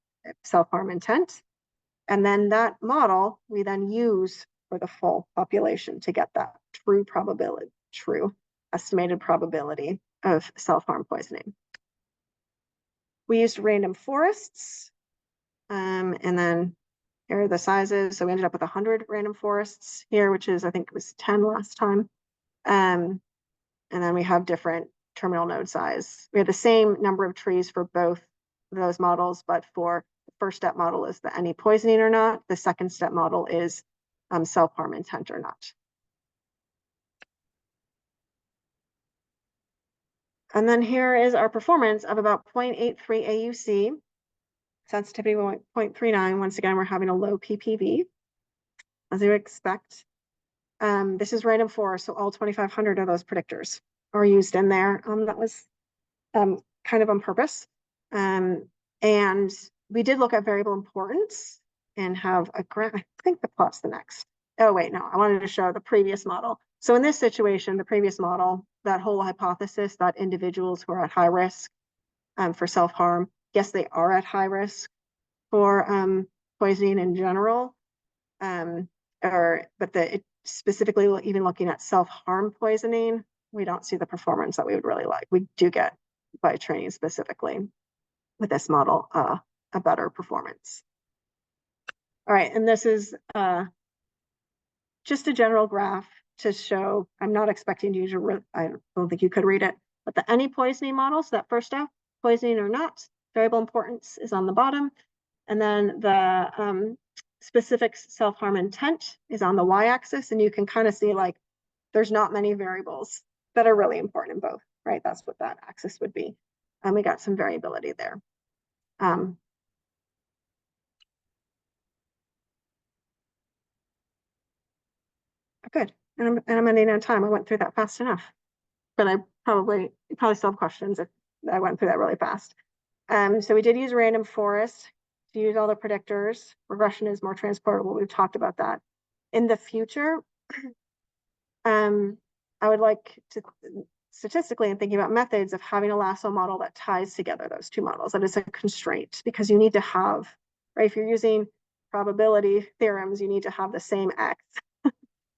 And then that model we then use for the full population to get that true estimated probability of self-harm poisoning. We used random forests, and then here are the sizes. So we ended up with 100 random forests here, which is, I think it was 10 last time. And then we have different terminal node size. We have the same number of trees for both of those models, but for the first step model is the any poisoning or not. The second step model is self-harm intent or not. And then here is our performance of about 0.83 AUC. Sensitivity 0.39. Once again, we're having a low PPV, as you would expect. This is random forest, so all 2,500 of those predictors are used in there. That was kind of on purpose. And we did look at variable importance and have a graph. I think the plot's the next. Oh, wait, no, I wanted to show the previous model. So in this situation, the previous model, that whole hypothesis that individuals who are at high risk for self-harm, yes, they are at high risk for poisoning in general, but specifically even looking at self-harm poisoning, we don't see the performance that we would really like. We do get, by training specifically with this model, a better performance. All right, and this is just a general graph to show, I'm not expecting you to, I don't think you could read it, but the any poisoning model, so that first step, poisoning or not, variable importance is on the bottom. And then the specific self-harm intent is on the y-axis, and you can kind of see like there's not many variables that are really important in both, right? That's what that axis would be. And we got some variability there. Good. And I'm running out of time. I went through that fast enough. But you probably still have questions if I went through that really fast. So we did use random forest to use all the predictors. Regression is more transportable. We've talked about that. In the future, I would like to, statistically, and thinking about methods of having a lasso model that ties together those two models. That is a constraint, because you need to have, right? If you're using probability theorems, you need to have the same X,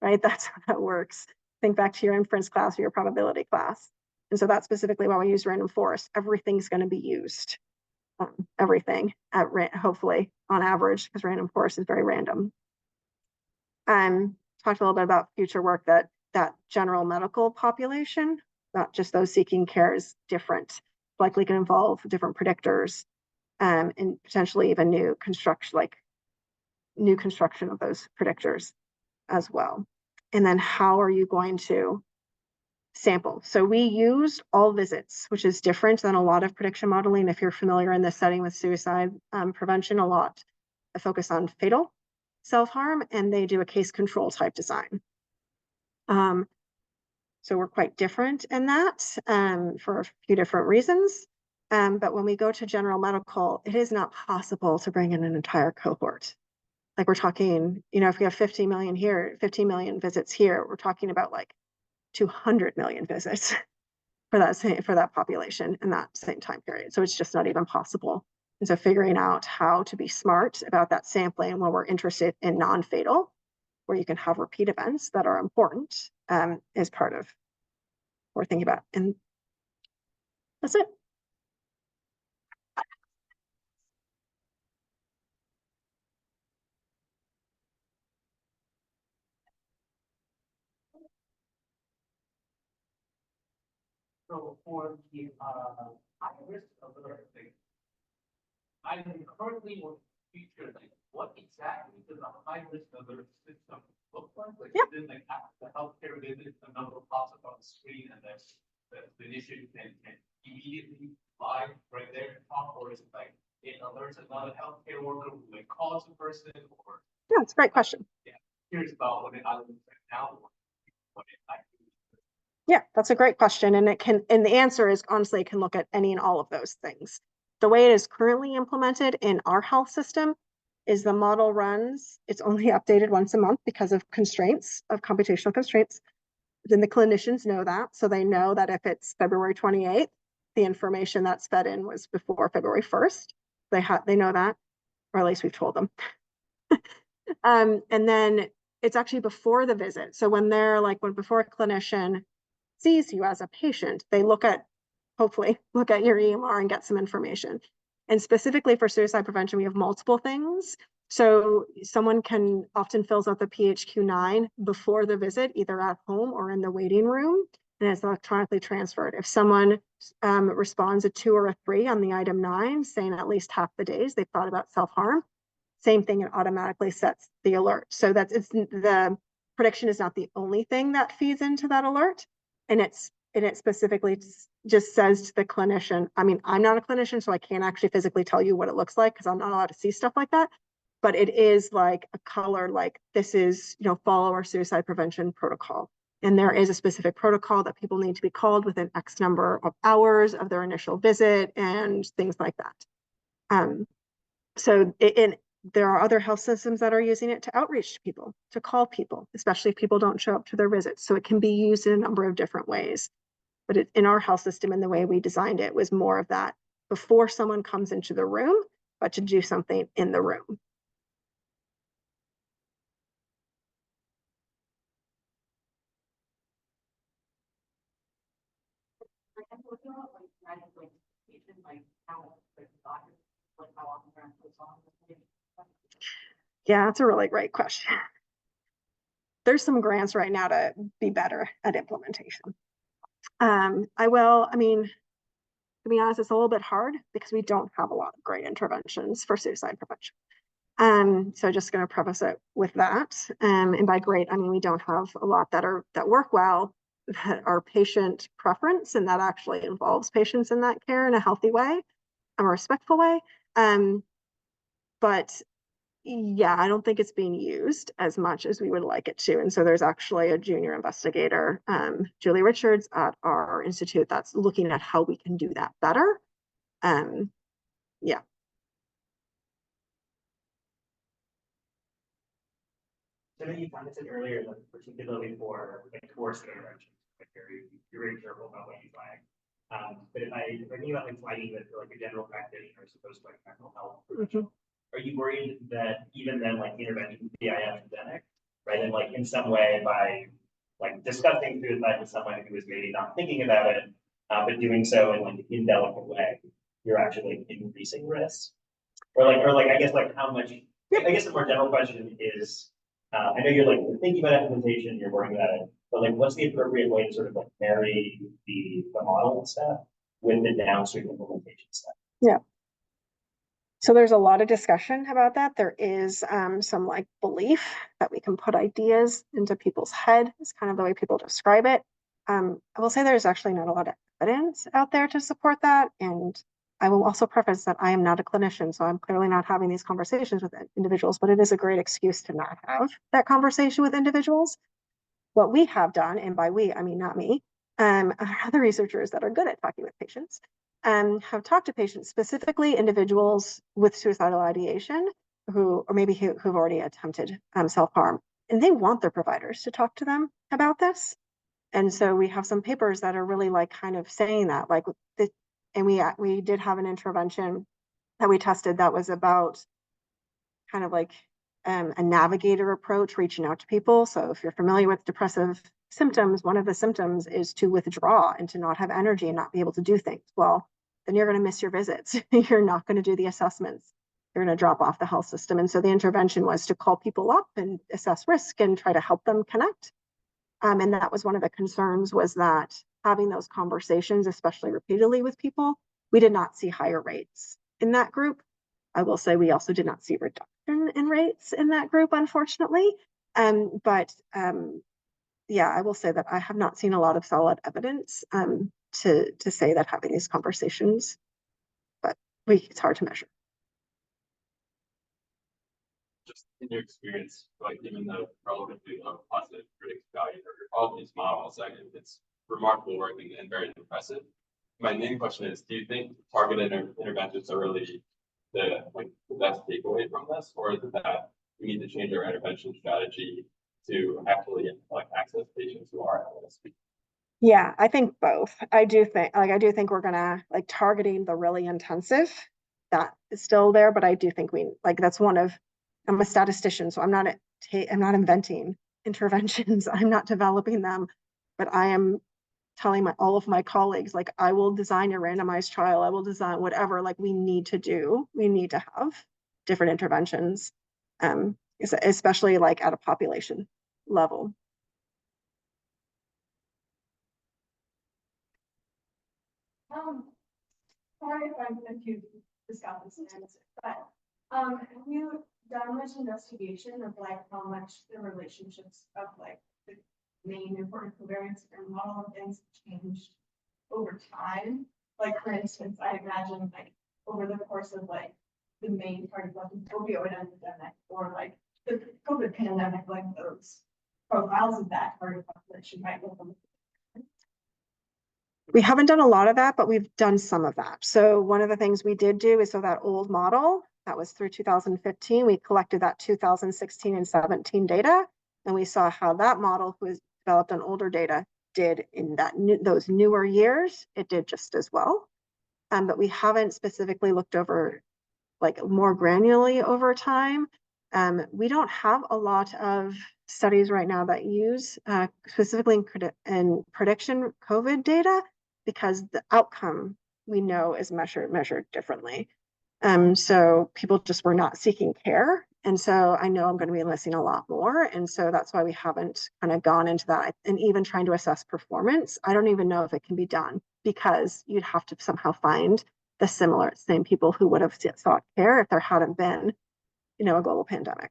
right? That's how that works. Think back to your inference class or your probability class. And so that's specifically why we use random forest. Everything's going to be used, everything at hopefully on average, because random forest is very random. Talked a little bit about future work that general medical population, not just those seeking care, is different, likely can involve different predictors, and potentially even new construction of those predictors as well. And then how are you going to sample? So we used all visits, which is different than a lot of prediction modeling. If you're familiar in this setting with suicide prevention, a lot of focus on fatal self-harm, and they do a case control type design. So we're quite different in that for a few different reasons. But when we go to general medical, it is not possible to bring in an entire cohort. Like we're talking, if we have 50 million here, 50 million visits here, we're talking about like 200 million visits for that population in that same time period. So it's just not even possible. And so figuring out how to be smart about that sampling when we're interested in non-fatal, where you can have repeat events that are important, is part of what we're thinking about. And that's it. So for the high risk alert thing, I'm currently with future, like what exactly does a high risk alert system look like? Like Yeah. then like after the healthcare visit, the number pops up on the screen and then the clinician can immediately live right there and talk, or is it like it alerts another healthcare worker who like calls a person, or Yeah, it's a great question. here's about what it either looks like now or what it actually. Yeah, that's a great question. And the answer is honestly, it can look at any and all of those things. The way it is currently implemented in our health system is the model runs, it's only updated once a month because of constraints, of computational constraints. Then the clinicians know that. So they know that if it's February 28th, the information that's fed in was before February 1st. They know that, or at least we've told them. And then it's actually before the visit. So when before a clinician sees you as a patient, they hopefully look at your EMR and get some information. And specifically for suicide prevention, we have multiple things. So someone often fills out the PHQ-9 before the visit, either at home or in the waiting room, and it's electronically transferred. If someone responds a 2 or a 3 on the item 9, saying at least half the days they've thought about self-harm, same thing, it automatically sets the alert. So the prediction is not the only thing that feeds into that alert. And it's and it specifically just says to the clinician, I mean, I'm not a clinician, so I can't actually physically tell you what it looks like because I'm not allowed to see stuff like that. But it is like a color, like this is, follow our suicide prevention protocol. And there is a specific protocol that people need to be called within X number of hours of their initial visit and things like that. So there are other health systems that are using it to outreach to people, to call people, especially if people don't show up to their visits. So it can be used in a number of different ways. But in our health system and the way we designed it was more of that before someone comes into the room, but to do something in the room. Yeah, that's a really great question. There's some grants right now to be better at implementation. I mean, to be honest, it's a little bit hard because we don't have a lot of great interventions for suicide prevention. So just going to preface it with that. And by great, I mean, we don't have a lot that work well, that are patient preference, and that actually involves patients in that care in a healthy way, a respectful way. But yeah, I don't think it's being used as much as we would like it to. And so there's actually a junior investigator, Julie Richards at our institute, that's looking at how we can do that better. Yeah. So that you commented earlier that particularly for like coercive interventions, like you're very careful about what you flag. But if I think about like flagging that for like a general practitioner as opposed to like mental health professional, are you worried that even then like intervention would be iatrogenic, right? And like in some way by like discussing suicide with someone who is maybe not thinking about it, but doing so in like an indelicate way, you're actually like, increasing risk? Or like I guess like how much, I guess the more general question is, I know you're thinking about implementation, you're worrying about it, but like what's the appropriate way to sort of like marry the model stuff with the downstream implementation stuff? Yeah. So there's a lot of discussion about that. There is some like belief that we can put ideas into people's head is kind of the way people describe it. I will say there's actually not a lot of evidence out there to support that. And I will also preface that I am not a clinician, so I'm clearly not having these conversations with individuals, but it is a great excuse to not have that conversation with individuals. What we have done, and by we, I mean not me, other researchers that are good at talking with patients, have talked to patients, specifically individuals with suicidal ideation who've already attempted self-harm, and they want their providers to talk to them about this. And so we have some papers that are really like kind of saying that, like, and we did have an intervention that we tested that was about kind of like a navigator approach, reaching out to people. So if you're familiar with depressive symptoms, one of the symptoms is to withdraw and to not have energy and not be able to do things. Well, then you're going to miss your visits. You're not going to do the assessments. You're going to drop off the health system. And so the intervention was to call people up and assess risk and try to help them connect. And that was one of the concerns, was that having those conversations, especially repeatedly with people, we did not see higher rates in that group. I will say we also did not see reduction in rates in that group, unfortunately. Yeah, I will say that I have not seen a lot of solid evidence to say that having these conversations, but it's hard to measure. Just in your experience, like given the relatively low positive predictive value for all these models, I mean, it's remarkable work and very impressive. My main question is, do you think targeted interventions are really the best takeaway from this, or is it that we need to change our intervention strategy to actually access patients who are at risk? Yeah, I think both. I do think we're gonna targeting the really intensive, that is still there, but I do think that's one of, I'm a statistician, so I'm not inventing interventions. I'm not developing them, but I am telling all of my colleagues, I will design a randomized trial. I will design whatever, we need to have different interventions, especially at a population level. Sorry if I'm confused this answer, but have you done much investigation of how much the relationships of the main important covariance for model of things changed over time. Like, for instance, I imagine like over the course of like the main part of like the opioid epidemic or like the COVID pandemic, like those profiles of that part of the population might look a little. We haven't done a lot of that, but we've done some of that. So one of the things we did do is, so that old model that was through 2015, we collected that 2016 and 17 data, and we saw how that model, who was developed on older data, did in those newer years. It did just as well. But we haven't specifically looked over like more granularly over time. We don't have a lot of studies right now that use specifically in prediction COVID data, because the outcome we know is measured differently. So people just were not seeking care. And so I know I'm going to be listening a lot more. And so that's why we haven't kind of gone into that. And even trying to assess performance, I don't even know if it can be done, because you'd have to somehow find the same people who would have sought care if there hadn't been, a global pandemic.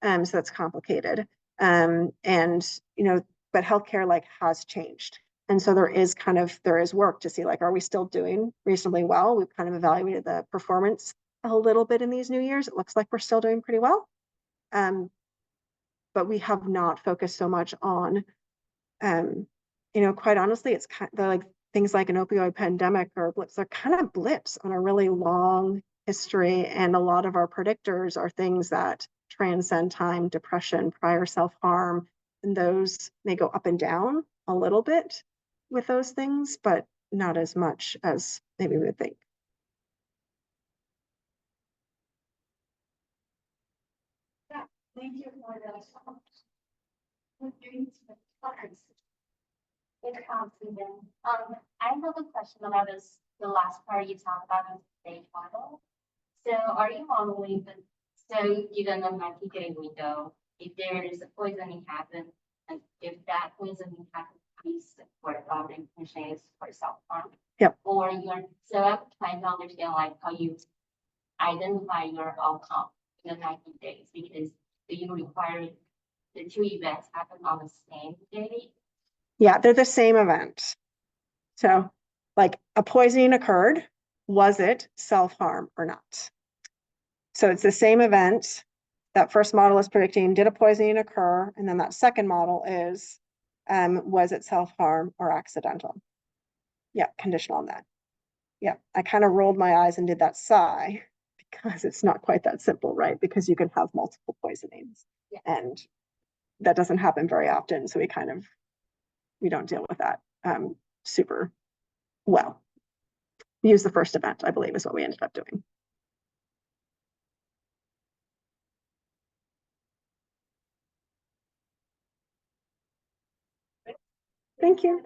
So that's complicated. And, but healthcare like has changed. And so there is work to see, like, are we still doing reasonably well? We've kind of evaluated the performance a little bit in these new years. It looks like we're still doing pretty well. But we have not focused so much on, quite honestly, it's kind of like things like an opioid pandemic or blips. They're kind of blips on a really long history. And a lot of our predictors are things that transcend time, depression, prior self-harm, and those may go up and down a little bit with those things, but not as much as maybe we would think. Yeah, thank you for that. I have a question about this, the last part you talked about in stage model. So are you modeling given the 90-day window, if there is a poisoning happen, and if that poisoning happens, please for intention is for self-harm? Yep. Or so I'm trying to understand like how you identify your outcome in the 90 days, because do you require the two events happen on the same day? Yeah, they're the same event. So like a poisoning occurred, was it self-harm or not? So it's the same event. That first model is predicting, did a poisoning occur? And then that second model is, was it self-harm or accidental? Yeah, conditional on that. Yeah, I kind of rolled my eyes and did that sigh, because it's not quite that simple, right? Because you can have multiple poisonings. Yeah. And that doesn't happen very often. So we don't deal with that super well. We use the first event, I believe, is what we ended up doing. Thank you.